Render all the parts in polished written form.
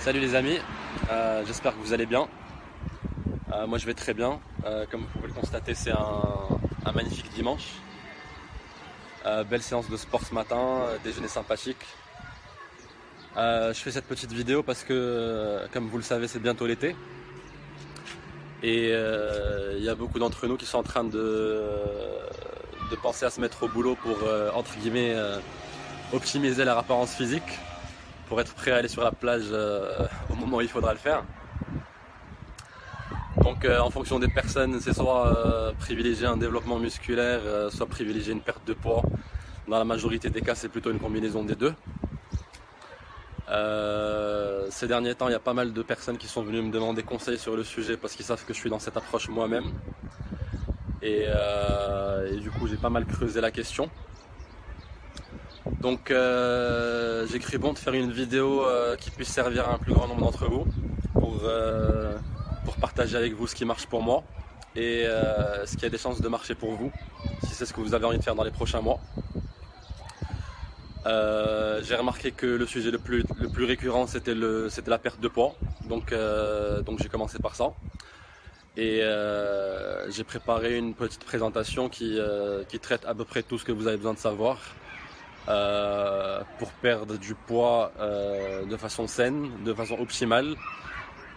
Salut les amis, j'espère que vous allez bien. Moi je vais très bien. Comme vous pouvez le constater, c'est un magnifique dimanche. Belle séance de sport ce matin, déjeuner sympathique. Je fais cette petite vidéo parce que, comme vous le savez, c'est bientôt l'été. Et il y a beaucoup d'entre nous qui sont en train de penser à se mettre au boulot pour, entre guillemets, optimiser leur apparence physique, pour être prêt à aller sur la plage au moment où il faudra le faire. Donc en fonction des personnes, c'est soit privilégier un développement musculaire, soit privilégier une perte de poids. Dans la majorité des cas, c'est plutôt une combinaison des deux. Ces derniers temps, il y a pas mal de personnes qui sont venues me demander conseil sur le sujet parce qu'ils savent que je suis dans cette approche moi-même. Et du coup, j'ai pas mal creusé la question. Donc j'ai cru bon de faire une vidéo qui puisse servir à un plus grand nombre d'entre vous pour partager avec vous ce qui marche pour moi et ce qui a des chances de marcher pour vous, si c'est ce que vous avez envie de faire dans les prochains mois. J'ai remarqué que le sujet le plus récurrent c'était la perte de poids, donc j'ai commencé par ça. Et j'ai préparé une petite présentation qui traite à peu près tout ce que vous avez besoin de savoir pour perdre du poids de façon saine, de façon optimale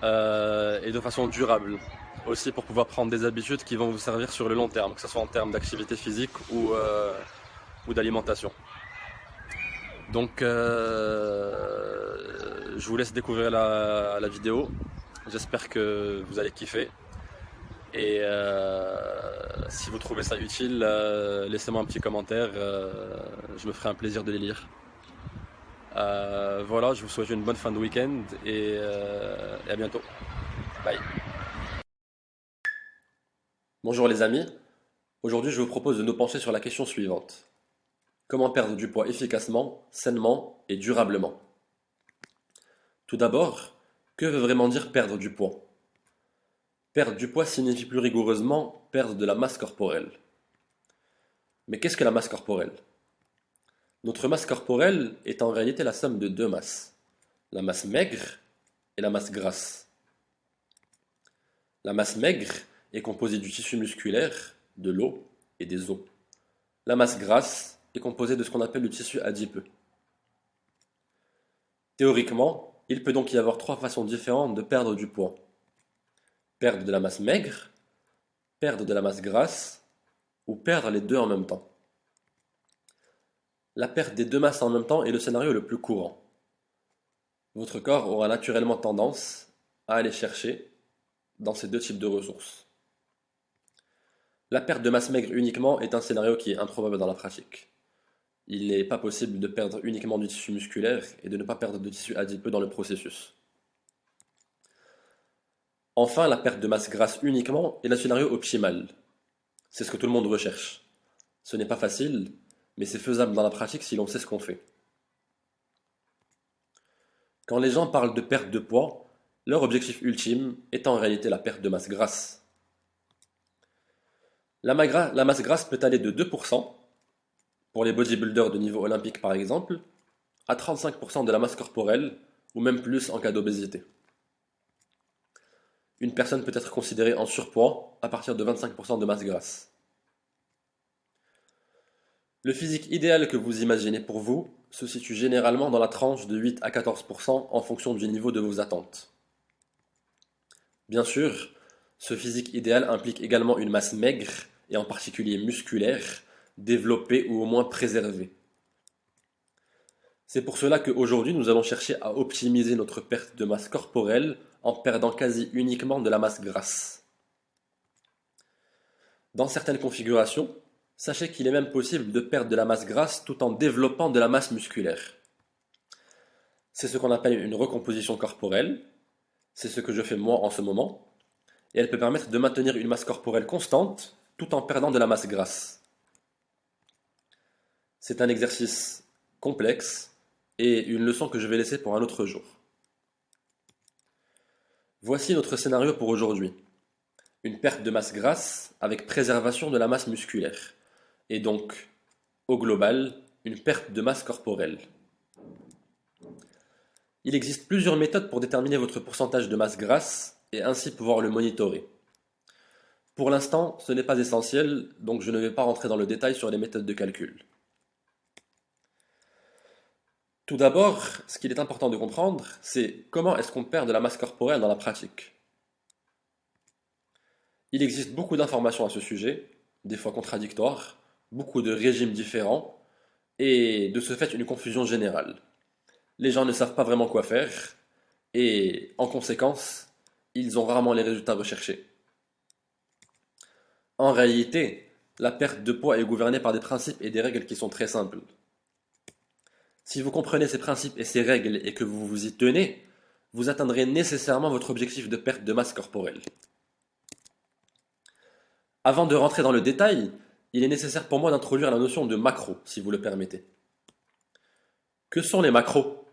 et de façon durable. Aussi pour pouvoir prendre des habitudes qui vont vous servir sur le long terme, que ce soit en termes d'activité physique ou d'alimentation. Donc je vous laisse découvrir la vidéo. J'espère que vous allez kiffer. Et si vous trouvez ça utile, laissez-moi un petit commentaire. Je me ferai un plaisir de les lire. Voilà, je vous souhaite une bonne fin de week-end et à bientôt. Bye. Bonjour les amis. Aujourd'hui, je vous propose de nous pencher sur la question suivante. Comment perdre du poids efficacement, sainement et durablement? Tout d'abord, que veut vraiment dire perdre du poids? Perdre du poids signifie plus rigoureusement perdre de la masse corporelle. Mais qu'est-ce que la masse corporelle? Notre masse corporelle est en réalité la somme de deux masses, la masse maigre et la masse grasse. La masse maigre est composée du tissu musculaire, de l'eau et des os. La masse grasse est composée de ce qu'on appelle le tissu adipeux. Théoriquement, il peut donc y avoir trois façons différentes de perdre du poids. Perdre de la masse maigre, perdre de la masse grasse ou perdre les deux en même temps. La perte des deux masses en même temps est le scénario le plus courant. Votre corps aura naturellement tendance à aller chercher dans ces deux types de ressources. La perte de masse maigre uniquement est un scénario qui est improbable dans la pratique. Il n'est pas possible de perdre uniquement du tissu musculaire et de ne pas perdre de tissu adipeux dans le processus. Enfin, la perte de masse grasse uniquement est le scénario optimal. C'est ce que tout le monde recherche. Ce n'est pas facile, mais c'est faisable dans la pratique si l'on sait ce qu'on fait. Quand les gens parlent de perte de poids, leur objectif ultime est en réalité la perte de masse grasse. La masse grasse peut aller de 2%, pour les bodybuilders de niveau olympique par exemple, à 35% de la masse corporelle, ou même plus en cas d'obésité. Une personne peut être considérée en surpoids à partir de 25% de masse grasse. Le physique idéal que vous imaginez pour vous se situe généralement dans la tranche de 8 à 14% en fonction du niveau de vos attentes. Bien sûr, ce physique idéal implique également une masse maigre, et en particulier musculaire, développée ou au moins préservée. C'est pour cela qu'aujourd'hui nous allons chercher à optimiser notre perte de masse corporelle en perdant quasi uniquement de la masse grasse. Dans certaines configurations, sachez qu'il est même possible de perdre de la masse grasse tout en développant de la masse musculaire. C'est ce qu'on appelle une recomposition corporelle, c'est ce que je fais moi en ce moment, et elle peut permettre de maintenir une masse corporelle constante tout en perdant de la masse grasse. C'est un exercice complexe et une leçon que je vais laisser pour un autre jour. Voici notre scénario pour aujourd'hui. Une perte de masse grasse avec préservation de la masse musculaire, et donc, au global, une perte de masse corporelle. Il existe plusieurs méthodes pour déterminer votre pourcentage de masse grasse et ainsi pouvoir le monitorer. Pour l'instant, ce n'est pas essentiel, donc je ne vais pas rentrer dans le détail sur les méthodes de calcul. Tout d'abord, ce qu'il est important de comprendre, c'est comment est-ce qu'on perd de la masse corporelle dans la pratique. Il existe beaucoup d'informations à ce sujet, des fois contradictoires, beaucoup de régimes différents, et de ce fait une confusion générale. Les gens ne savent pas vraiment quoi faire, et en conséquence, ils ont rarement les résultats recherchés. En réalité, la perte de poids est gouvernée par des principes et des règles qui sont très simples. Si vous comprenez ces principes et ces règles et que vous vous y tenez, vous atteindrez nécessairement votre objectif de perte de masse corporelle. Avant de rentrer dans le détail, il est nécessaire pour moi d'introduire la notion de macro, si vous le permettez. Que sont les macros?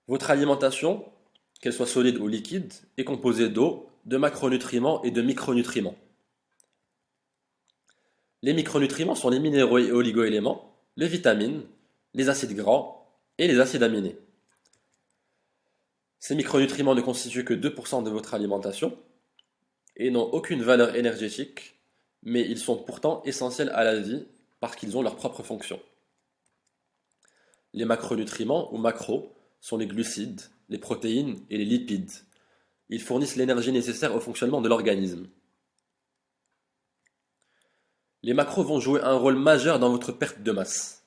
Votre alimentation, qu'elle soit solide ou liquide, est composée d'eau, de macronutriments et de micronutriments. Les micronutriments sont les minéraux et oligoéléments, les vitamines, les acides gras et les acides aminés. Ces micronutriments ne constituent que 2% de votre alimentation et n'ont aucune valeur énergétique, mais ils sont pourtant essentiels à la vie parce qu'ils ont leur propre fonction. Les macronutriments ou macros sont les glucides, les protéines et les lipides. Ils fournissent l'énergie nécessaire au fonctionnement de l'organisme. Les macros vont jouer un rôle majeur dans votre perte de masse.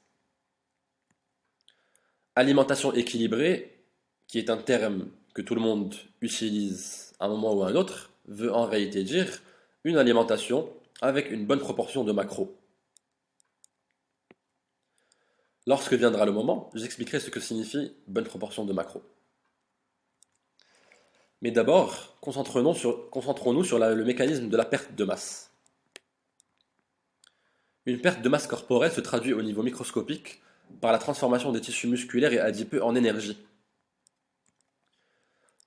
Alimentation équilibrée, qui est un terme que tout le monde utilise à un moment ou à un autre, veut en réalité dire une alimentation avec une bonne proportion de macros. Lorsque viendra le moment, j'expliquerai ce que signifie bonne proportion de macros. Mais d'abord, concentrons-nous sur le mécanisme de la perte de masse. Une perte de masse corporelle se traduit au niveau microscopique par la transformation des tissus musculaires et adipeux en énergie.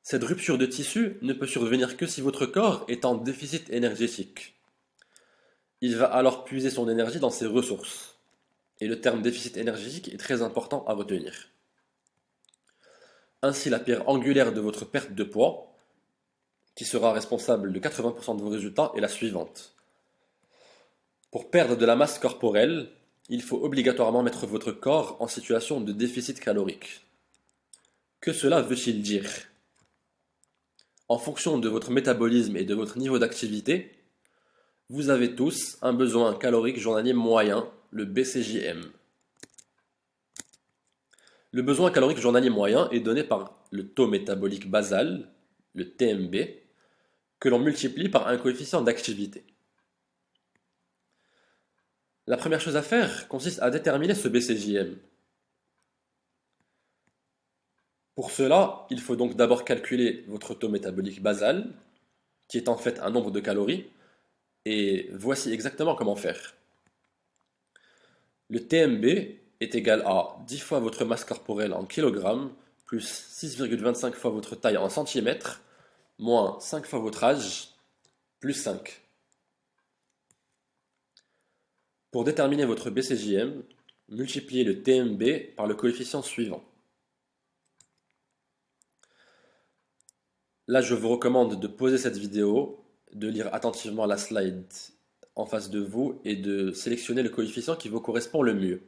Cette rupture de tissu ne peut survenir que si votre corps est en déficit énergétique. Il va alors puiser son énergie dans ses ressources. Et le terme déficit énergétique est très important à retenir. Ainsi, la pierre angulaire de votre perte de poids, qui sera responsable de 80% de vos résultats, est la suivante. Pour perdre de la masse corporelle, il faut obligatoirement mettre votre corps en situation de déficit calorique. Que cela veut-il dire? En fonction de votre métabolisme et de votre niveau d'activité, vous avez tous un besoin calorique journalier moyen, le BCJM. Le besoin calorique journalier moyen est donné par le taux métabolique basal, le TMB, que l'on multiplie par un coefficient d'activité. La première chose à faire consiste à déterminer ce BCJM. Pour cela, il faut donc d'abord calculer votre taux métabolique basal, qui est en fait un nombre de calories, et voici exactement comment faire. Le TMB est égal à 10 fois votre masse corporelle en kilogrammes, plus 6,25 fois votre taille en centimètres, moins 5 fois votre âge, plus 5. Pour déterminer votre BCJM, multipliez le TMB par le coefficient suivant. Là, je vous recommande de pauser cette vidéo, de lire attentivement la slide en face de vous et de sélectionner le coefficient qui vous correspond le mieux.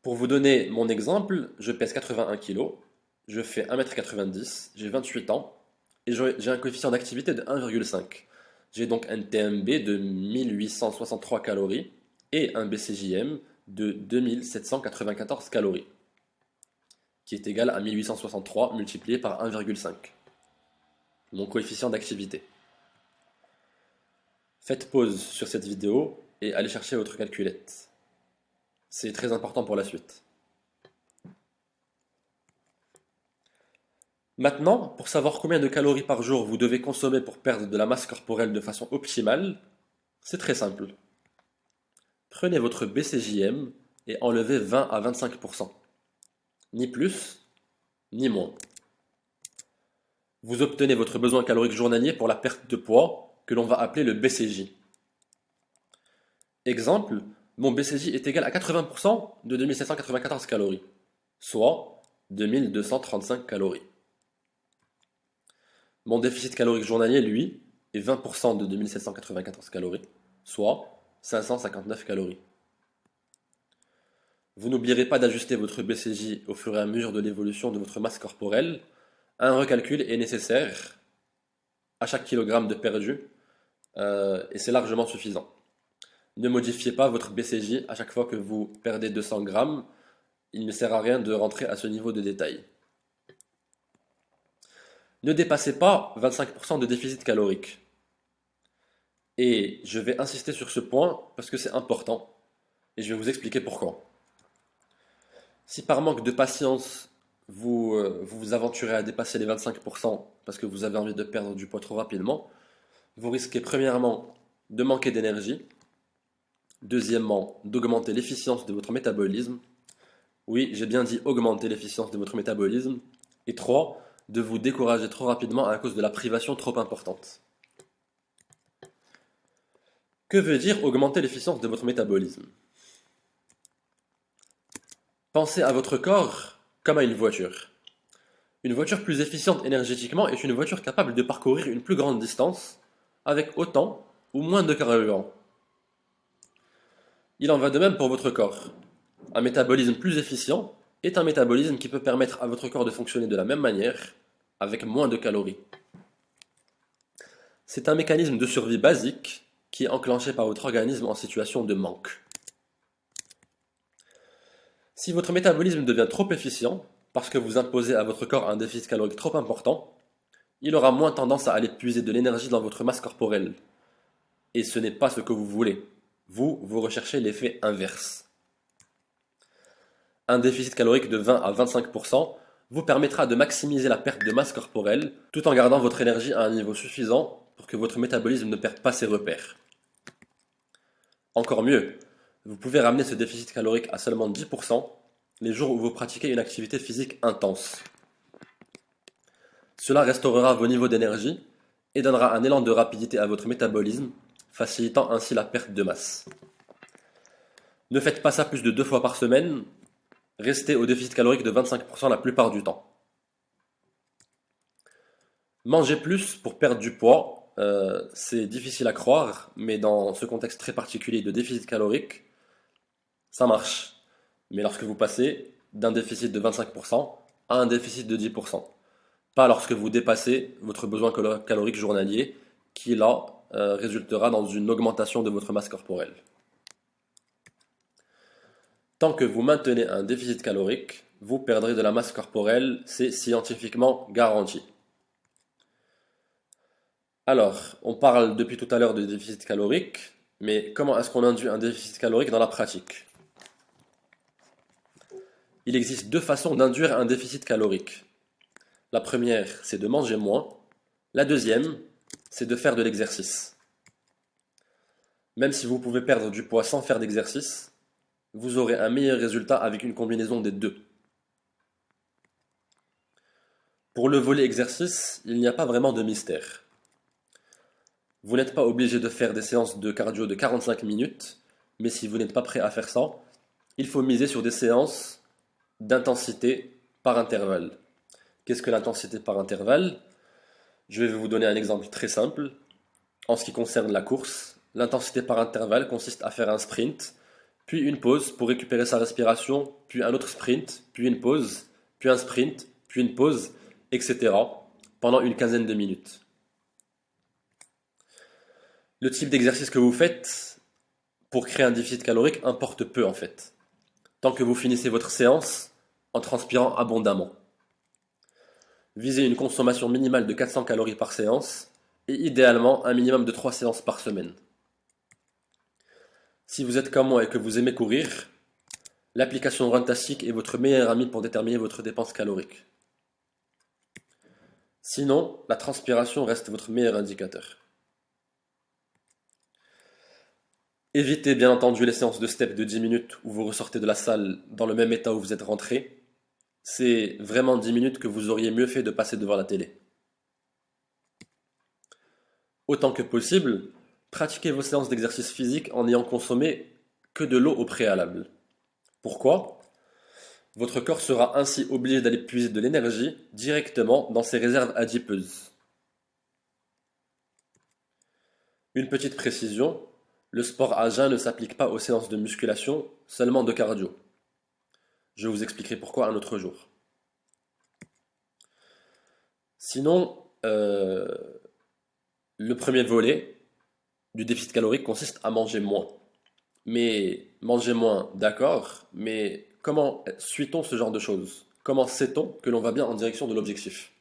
Pour vous donner mon exemple, je pèse 81 kg, je fais 1m90, j'ai 28 ans et j'ai un coefficient d'activité de 1,5. J'ai donc un TMB de 1863 calories et un BCJM de 2794 calories, qui est égal à 1863 multiplié par 1,5, mon coefficient d'activité. Faites pause sur cette vidéo et allez chercher votre calculette. C'est très important pour la suite. Maintenant, pour savoir combien de calories par jour vous devez consommer pour perdre de la masse corporelle de façon optimale, c'est très simple. Prenez votre BCJM et enlevez 20 à 25%. Ni plus, ni moins. Vous obtenez votre besoin calorique journalier pour la perte de poids, que l'on va appeler le BCJ. Exemple, mon BCJ est égal à 80% de 2794 calories, soit 2235 calories. Mon déficit calorique journalier, lui, est 20% de 2794 calories, soit 559 calories. Vous n'oublierez pas d'ajuster votre BCJ au fur et à mesure de l'évolution de votre masse corporelle. Un recalcul est nécessaire à chaque kilogramme de perdu et c'est largement suffisant. Ne modifiez pas votre BCJ à chaque fois que vous perdez 200 grammes. Il ne sert à rien de rentrer à ce niveau de détail. Ne dépassez pas 25% de déficit calorique. Et je vais insister sur ce point parce que c'est important et je vais vous expliquer pourquoi. Si par manque de patience, vous aventurez à dépasser les 25% parce que vous avez envie de perdre du poids trop rapidement, vous risquez premièrement de manquer d'énergie, deuxièmement d'augmenter l'efficience de votre métabolisme, oui j'ai bien dit augmenter l'efficience de votre métabolisme, et 3, de vous décourager trop rapidement à cause de la privation trop importante. Que veut dire augmenter l'efficience de votre métabolisme? Pensez à votre corps comme à une voiture. Une voiture plus efficiente énergétiquement est une voiture capable de parcourir une plus grande distance avec autant ou moins de carburant. Il en va de même pour votre corps. Un métabolisme plus efficient est un métabolisme qui peut permettre à votre corps de fonctionner de la même manière, avec moins de calories. C'est un mécanisme de survie basique qui est enclenché par votre organisme en situation de manque. Si votre métabolisme devient trop efficient, parce que vous imposez à votre corps un déficit calorique trop important, il aura moins tendance à aller puiser de l'énergie dans votre masse corporelle. Et ce n'est pas ce que vous voulez. Vous recherchez l'effet inverse. Un déficit calorique de 20 à 25% vous permettra de maximiser la perte de masse corporelle tout en gardant votre énergie à un niveau suffisant pour que votre métabolisme ne perde pas ses repères. Encore mieux, vous pouvez ramener ce déficit calorique à seulement 10% les jours où vous pratiquez une activité physique intense. Cela restaurera vos niveaux d'énergie et donnera un élan de rapidité à votre métabolisme, facilitant ainsi la perte de masse. Ne faites pas ça plus de 2 fois par semaine, restez au déficit calorique de 25% la plupart du temps. Manger plus pour perdre du poids, c'est difficile à croire, mais dans ce contexte très particulier de déficit calorique, ça marche. Mais lorsque vous passez d'un déficit de 25% à un déficit de 10%. Pas lorsque vous dépassez votre besoin calorique journalier, qui là résultera dans une augmentation de votre masse corporelle. Tant que vous maintenez un déficit calorique, vous perdrez de la masse corporelle, c'est scientifiquement garanti. Alors, on parle depuis tout à l'heure de déficit calorique, mais comment est-ce qu'on induit un déficit calorique dans la pratique? Il existe 2 façons d'induire un déficit calorique. La première, c'est de manger moins. La deuxième, c'est de faire de l'exercice. Même si vous pouvez perdre du poids sans faire d'exercice, vous aurez un meilleur résultat avec une combinaison des deux. Pour le volet exercice, il n'y a pas vraiment de mystère. Vous n'êtes pas obligé de faire des séances de cardio de 45 minutes, mais si vous n'êtes pas prêt à faire ça, il faut miser sur des séances d'intensité par intervalle. Qu'est-ce que l'intensité par intervalle? Je vais vous donner un exemple très simple. En ce qui concerne la course, l'intensité par intervalle consiste à faire un sprint, puis une pause pour récupérer sa respiration, puis un autre sprint, puis une pause, puis un sprint, puis une pause, etc. pendant une quinzaine de minutes. Le type d'exercice que vous faites pour créer un déficit calorique importe peu en fait, tant que vous finissez votre séance en transpirant abondamment. Visez une consommation minimale de 400 calories par séance et idéalement un minimum de 3 séances par semaine. Si vous êtes comme moi et que vous aimez courir, l'application Runtastic est votre meilleur ami pour déterminer votre dépense calorique. Sinon, la transpiration reste votre meilleur indicateur. Évitez bien entendu les séances de step de 10 minutes où vous ressortez de la salle dans le même état où vous êtes rentré. C'est vraiment 10 minutes que vous auriez mieux fait de passer devant la télé. Autant que possible, pratiquez vos séances d'exercice physique en n'ayant consommé que de l'eau au préalable. Pourquoi? Votre corps sera ainsi obligé d'aller puiser de l'énergie directement dans ses réserves adipeuses. Une petite précision, le sport à jeun ne s'applique pas aux séances de musculation, seulement de cardio. Je vous expliquerai pourquoi un autre jour. Sinon, le premier volet du déficit calorique consiste à manger moins. Mais manger moins, d'accord, mais comment suit-on ce genre de choses? Comment sait-on que l'on va bien en direction de l'objectif?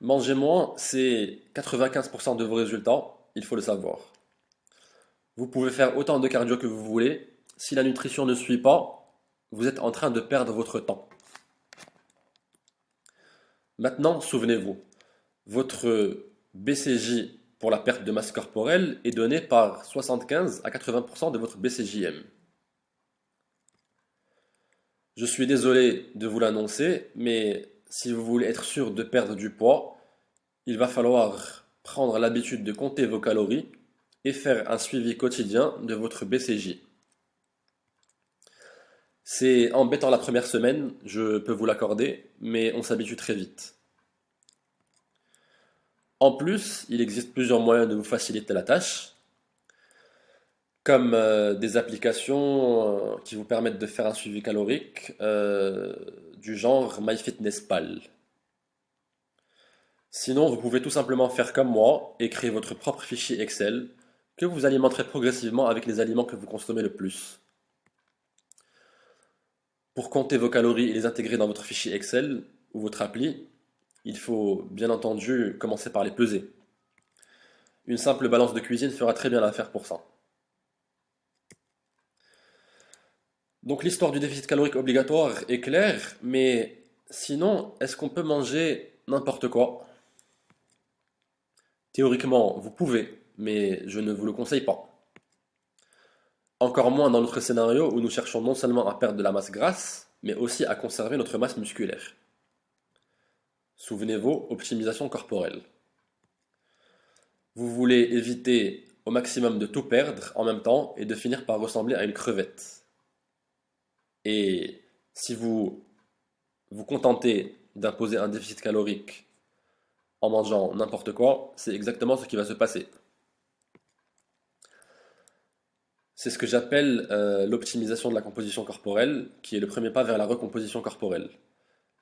Manger moins, c'est 95% de vos résultats, il faut le savoir. Vous pouvez faire autant de cardio que vous voulez, si la nutrition ne suit pas, vous êtes en train de perdre votre temps. Maintenant, souvenez-vous, votre BCJ pour la perte de masse corporelle est donné par 75 à 80% de votre BCJM. Je suis désolé de vous l'annoncer, mais si vous voulez être sûr de perdre du poids, il va falloir prendre l'habitude de compter vos calories et faire un suivi quotidien de votre BCJ. C'est embêtant la première semaine, je peux vous l'accorder, mais on s'habitue très vite. En plus, il existe plusieurs moyens de vous faciliter la tâche, comme des applications qui vous permettent de faire un suivi calorique du genre MyFitnessPal. Sinon, vous pouvez tout simplement faire comme moi et créer votre propre fichier Excel que vous alimenterez progressivement avec les aliments que vous consommez le plus. Pour compter vos calories et les intégrer dans votre fichier Excel ou votre appli, il faut bien entendu commencer par les peser. Une simple balance de cuisine fera très bien l'affaire pour ça. Donc l'histoire du déficit calorique obligatoire est claire, mais sinon, est-ce qu'on peut manger n'importe quoi? Théoriquement, vous pouvez, mais je ne vous le conseille pas. Encore moins dans notre scénario où nous cherchons non seulement à perdre de la masse grasse, mais aussi à conserver notre masse musculaire. Souvenez-vous, optimisation corporelle. Vous voulez éviter au maximum de tout perdre en même temps et de finir par ressembler à une crevette. Et si vous vous contentez d'imposer un déficit calorique en mangeant n'importe quoi, c'est exactement ce qui va se passer. C'est ce que j'appelle l'optimisation de la composition corporelle, qui est le premier pas vers la recomposition corporelle.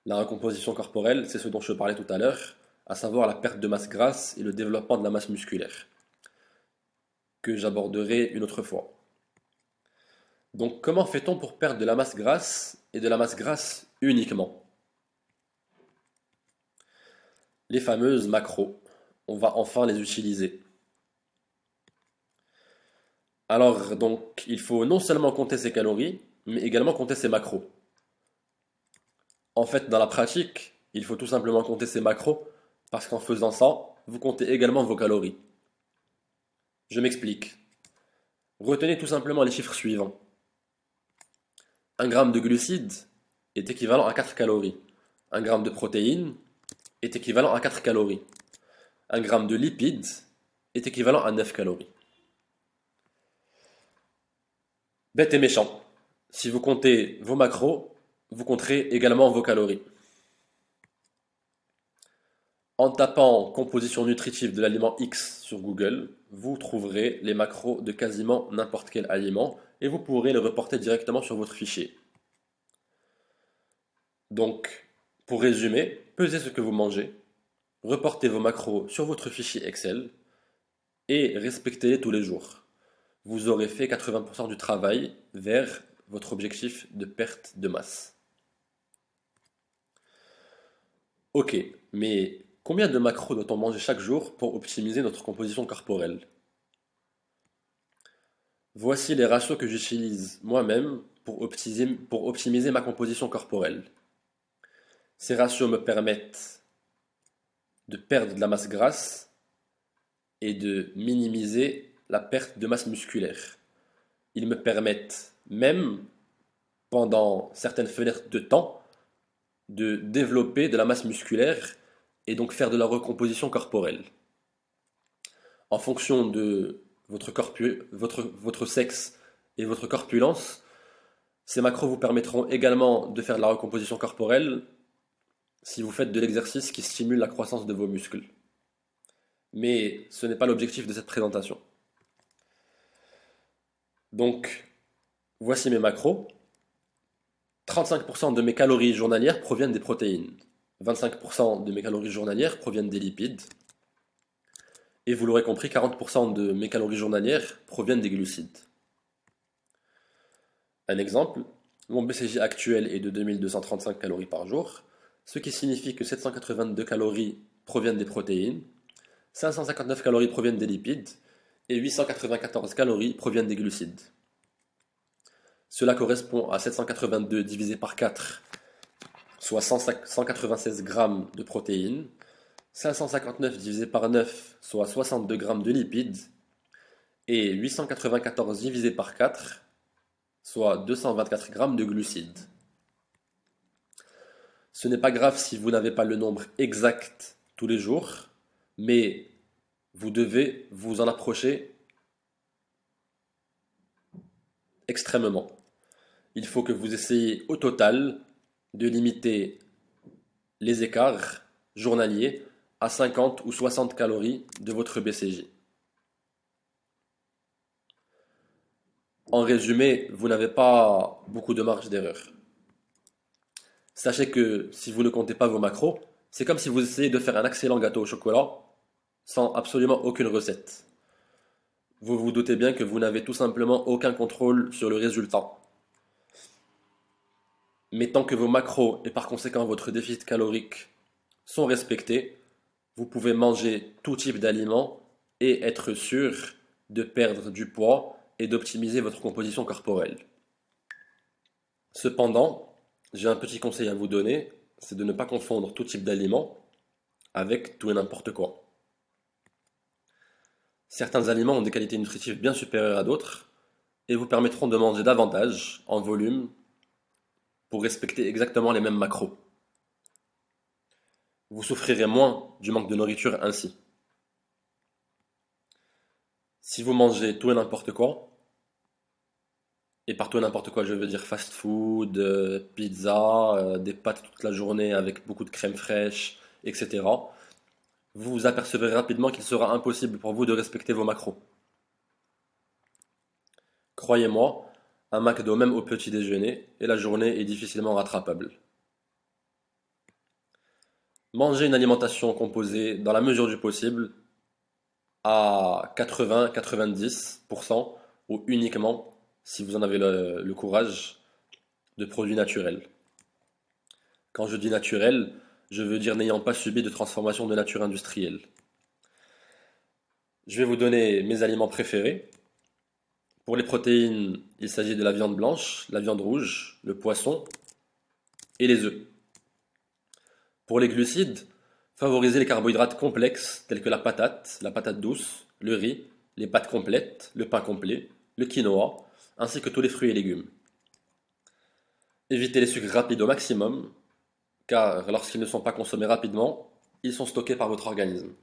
La recomposition corporelle, c'est ce dont je parlais tout à l'heure, à savoir la perte de masse grasse et le développement de la masse musculaire, que j'aborderai une autre fois. Donc comment fait-on pour perdre de la masse grasse et de la masse grasse uniquement? Les fameuses macros, on va enfin les utiliser. Alors donc il faut non seulement compter ses calories, mais également compter ses macros. En fait, dans la pratique, il faut tout simplement compter ses macros, parce qu'en faisant ça, vous comptez également vos calories. Je m'explique. Retenez tout simplement les chiffres suivants. 1 gramme de glucides est équivalent à 4 calories. 1 gramme de protéines est équivalent à 4 calories. 1 gramme de lipides est équivalent à 9 calories. Bête et méchant. Si vous comptez vos macros, vous compterez également vos calories. En tapant composition nutritive de l'aliment X sur Google, vous trouverez les macros de quasiment n'importe quel aliment et vous pourrez les reporter directement sur votre fichier. Donc, pour résumer, pesez ce que vous mangez, reportez vos macros sur votre fichier Excel et respectez-les tous les jours. Vous aurez fait 80% du travail vers votre objectif de perte de masse. Ok, mais combien de macros doit-on manger chaque jour pour optimiser notre composition corporelle? Voici les ratios que j'utilise moi-même pour optimiser ma composition corporelle. Ces ratios me permettent de perdre de la masse grasse et de minimiser la perte de masse musculaire. Ils me permettent même, pendant certaines fenêtres de temps, de développer de la masse musculaire et donc faire de la recomposition corporelle. En fonction de votre sexe et votre corpulence, ces macros vous permettront également de faire de la recomposition corporelle si vous faites de l'exercice qui stimule la croissance de vos muscles. Mais ce n'est pas l'objectif de cette présentation. Donc, voici mes macros. 35% de mes calories journalières proviennent des protéines. 25% de mes calories journalières proviennent des lipides. Et vous l'aurez compris, 40% de mes calories journalières proviennent des glucides. Un exemple, mon BCJ actuel est de 2235 calories par jour, ce qui signifie que 782 calories proviennent des protéines, 559 calories proviennent des lipides et 894 calories proviennent des glucides. Cela correspond à 782 divisé par 4, soit 196 grammes de protéines, 559 divisé par 9, soit 62 grammes de lipides, et 894 divisé par 4, soit 224 grammes de glucides. Ce n'est pas grave si vous n'avez pas le nombre exact tous les jours, mais vous devez vous en approcher extrêmement. Il faut que vous essayiez au total de limiter les écarts journaliers à 50 ou 60 calories de votre BCJ. En résumé, vous n'avez pas beaucoup de marge d'erreur. Sachez que si vous ne comptez pas vos macros, c'est comme si vous essayez de faire un excellent gâteau au chocolat sans absolument aucune recette. Vous vous doutez bien que vous n'avez tout simplement aucun contrôle sur le résultat. Mais tant que vos macros et par conséquent votre déficit calorique sont respectés, vous pouvez manger tout type d'aliments et être sûr de perdre du poids et d'optimiser votre composition corporelle. Cependant, j'ai un petit conseil à vous donner, c'est de ne pas confondre tout type d'aliments avec tout et n'importe quoi. Certains aliments ont des qualités nutritives bien supérieures à d'autres et vous permettront de manger davantage en volume pour respecter exactement les mêmes macros. Vous souffrirez moins du manque de nourriture ainsi. Si vous mangez tout et n'importe quoi, et par tout et n'importe quoi je veux dire fast food, pizza, des pâtes toute la journée avec beaucoup de crème fraîche, etc., vous vous apercevrez rapidement qu'il sera impossible pour vous de respecter vos macros. Croyez-moi, un McDo même au petit déjeuner, et la journée est difficilement rattrapable. Mangez une alimentation composée, dans la mesure du possible, à 80-90%, ou uniquement, si vous en avez le courage, de produits naturels. Quand je dis naturel, je veux dire n'ayant pas subi de transformation de nature industrielle. Je vais vous donner mes aliments préférés. Pour les protéines, il s'agit de la viande blanche, la viande rouge, le poisson et les œufs. Pour les glucides, favorisez les carbohydrates complexes tels que la patate douce, le riz, les pâtes complètes, le pain complet, le quinoa, ainsi que tous les fruits et légumes. Évitez les sucres rapides au maximum, car lorsqu'ils ne sont pas consommés rapidement, ils sont stockés par votre organisme.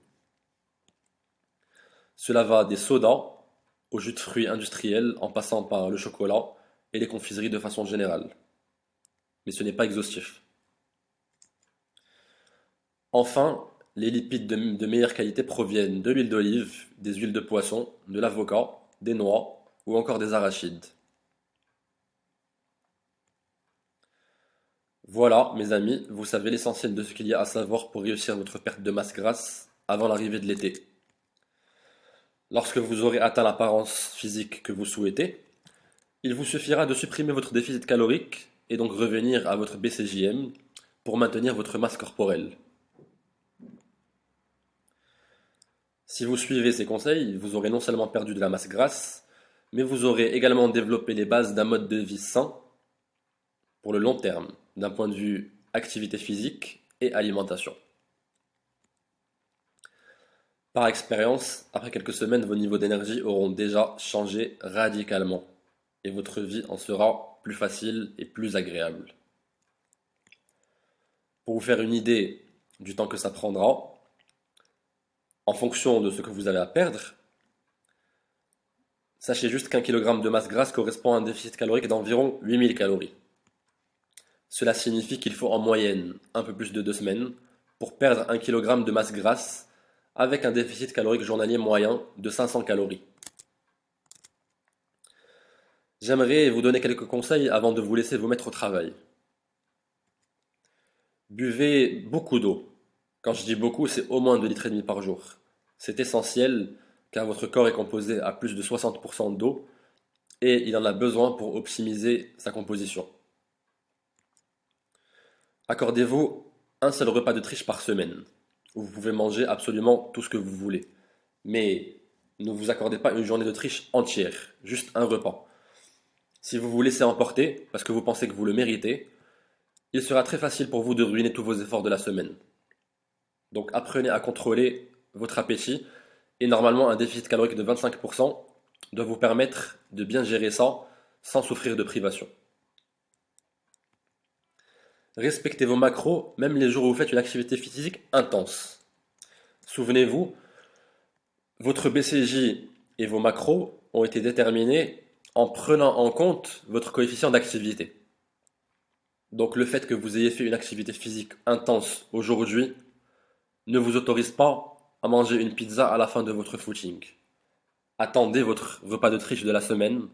Cela va des sodas au jus de fruits industriels en passant par le chocolat et les confiseries de façon générale. Mais ce n'est pas exhaustif. Enfin, les lipides de meilleure qualité proviennent de l'huile d'olive, des huiles de poisson, de l'avocat, des noix ou encore des arachides. Voilà, mes amis, vous savez l'essentiel de ce qu'il y a à savoir pour réussir votre perte de masse grasse avant l'arrivée de l'été. Lorsque vous aurez atteint l'apparence physique que vous souhaitez, il vous suffira de supprimer votre déficit calorique et donc revenir à votre BCJM pour maintenir votre masse corporelle. Si vous suivez ces conseils, vous aurez non seulement perdu de la masse grasse, mais vous aurez également développé les bases d'un mode de vie sain pour le long terme, d'un point de vue activité physique et alimentation. Par expérience, après quelques semaines, vos niveaux d'énergie auront déjà changé radicalement et votre vie en sera plus facile et plus agréable. Pour vous faire une idée du temps que ça prendra, en fonction de ce que vous avez à perdre, Sachez juste qu'un kilogramme de masse grasse correspond à un déficit calorique d'environ 8000 calories. Cela signifie qu'il faut en moyenne un peu plus de 2 semaines pour perdre un kilogramme de masse grasse avec un déficit calorique journalier moyen de 500 calories. J'aimerais vous donner quelques conseils avant de vous laisser vous mettre au travail. Buvez beaucoup d'eau. Quand je dis beaucoup, c'est au moins 2,5 litres par jour. C'est essentiel car votre corps est composé à plus de 60% d'eau et il en a besoin pour optimiser sa composition. Accordez-vous un seul repas de triche par semaine, où vous pouvez manger absolument tout ce que vous voulez. Mais ne vous accordez pas une journée de triche entière, juste un repas. Si vous vous laissez emporter, parce que vous pensez que vous le méritez, il sera très facile pour vous de ruiner tous vos efforts de la semaine. Donc apprenez à contrôler votre appétit, et normalement un déficit calorique de 25% doit vous permettre de bien gérer ça sans souffrir de privation. Respectez vos macros, même les jours où vous faites une activité physique intense. Souvenez-vous, votre BCJ et vos macros ont été déterminés en prenant en compte votre coefficient d'activité. Donc le fait que vous ayez fait une activité physique intense aujourd'hui ne vous autorise pas à manger une pizza à la fin de votre footing. Attendez votre repas de triche de la semaine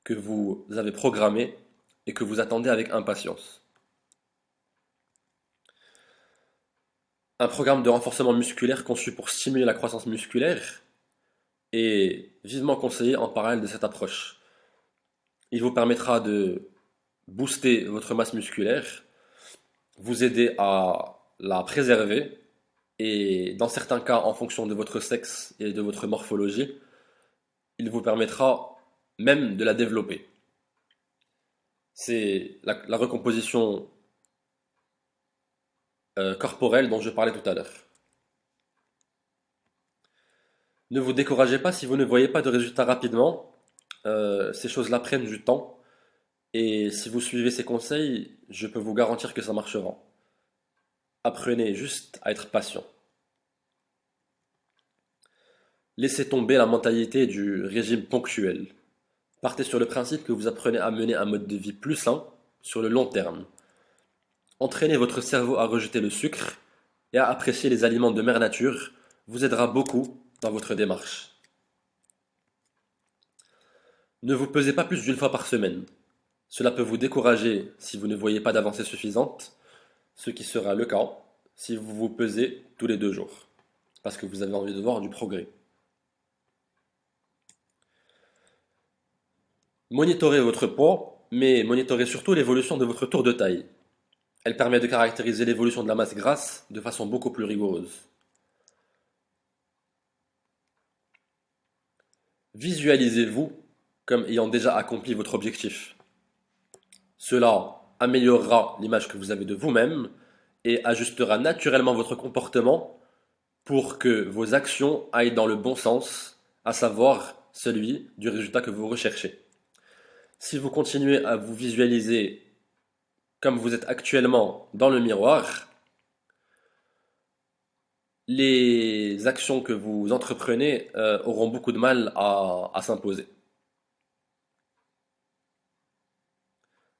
que vous avez programmé et que vous attendez avec impatience. Un programme de renforcement musculaire conçu pour stimuler la croissance musculaire est vivement conseillé en parallèle de cette approche. Il vous permettra de booster votre masse musculaire, vous aider à la préserver et dans certains cas, en fonction de votre sexe et de votre morphologie, il vous permettra même de la développer. C'est la recomposition corporelle dont je parlais tout à l'heure. Ne vous découragez pas si vous ne voyez pas de résultats rapidement. Ces choses-là prennent du temps. Et si vous suivez ces conseils, je peux vous garantir que ça marchera. Apprenez juste à être patient. Laissez tomber la mentalité du régime ponctuel. Partez sur le principe que vous apprenez à mener un mode de vie plus sain sur le long terme. Entraînez votre cerveau à rejeter le sucre et à apprécier les aliments de mère nature vous aidera beaucoup dans votre démarche. Ne vous pesez pas plus d'une fois par semaine. Cela peut vous décourager si vous ne voyez pas d'avancée suffisante, ce qui sera le cas si vous vous pesez tous les 2 jours, parce que vous avez envie de voir du progrès. Monitorez votre poids, mais monitorez surtout l'évolution de votre tour de taille. Elle permet de caractériser l'évolution de la masse grasse de façon beaucoup plus rigoureuse. Visualisez-vous comme ayant déjà accompli votre objectif. Cela améliorera l'image que vous avez de vous-même et ajustera naturellement votre comportement pour que vos actions aillent dans le bon sens, à savoir celui du résultat que vous recherchez. Si vous continuez à vous visualiser comme vous êtes actuellement dans le miroir, les actions que vous entreprenez auront beaucoup de mal à s'imposer.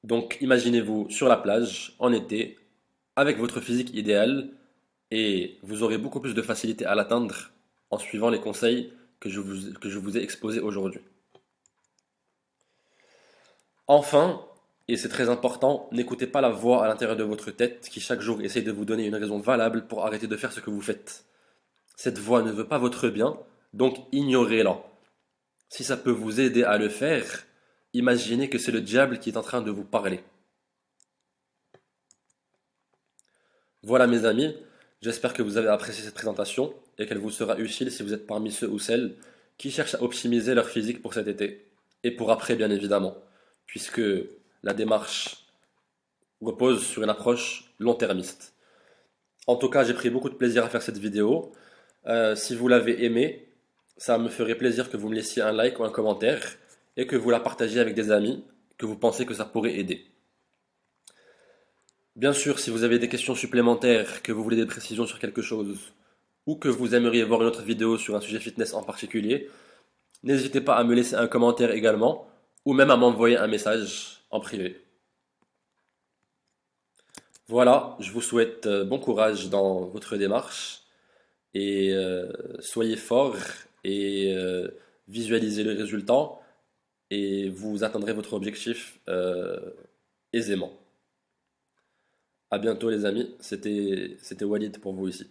Donc imaginez-vous sur la plage en été avec votre physique idéal et vous aurez beaucoup plus de facilité à l'atteindre en suivant les conseils que je vous ai exposés aujourd'hui. Enfin, et c'est très important, n'écoutez pas la voix à l'intérieur de votre tête qui chaque jour essaye de vous donner une raison valable pour arrêter de faire ce que vous faites. Cette voix ne veut pas votre bien, donc ignorez-la. Si ça peut vous aider à le faire, imaginez que c'est le diable qui est en train de vous parler. Voilà mes amis, j'espère que vous avez apprécié cette présentation et qu'elle vous sera utile si vous êtes parmi ceux ou celles qui cherchent à optimiser leur physique pour cet été. Et pour après bien évidemment, puisque la démarche repose sur une approche long-termiste. En tout cas, j'ai pris beaucoup de plaisir à faire cette vidéo. Si vous l'avez aimée, ça me ferait plaisir que vous me laissiez un like ou un commentaire et que vous la partagiez avec des amis que vous pensez que ça pourrait aider. Bien sûr, si vous avez des questions supplémentaires, que vous voulez des précisions sur quelque chose, ou que vous aimeriez voir une autre vidéo sur un sujet fitness en particulier, N'hésitez pas à me laisser un commentaire également, ou même à m'envoyer un message en privé. Voilà, je vous souhaite bon courage dans votre démarche et soyez forts et visualisez le résultat et vous atteindrez votre objectif aisément. À bientôt les amis, c'était Walid pour vous ici.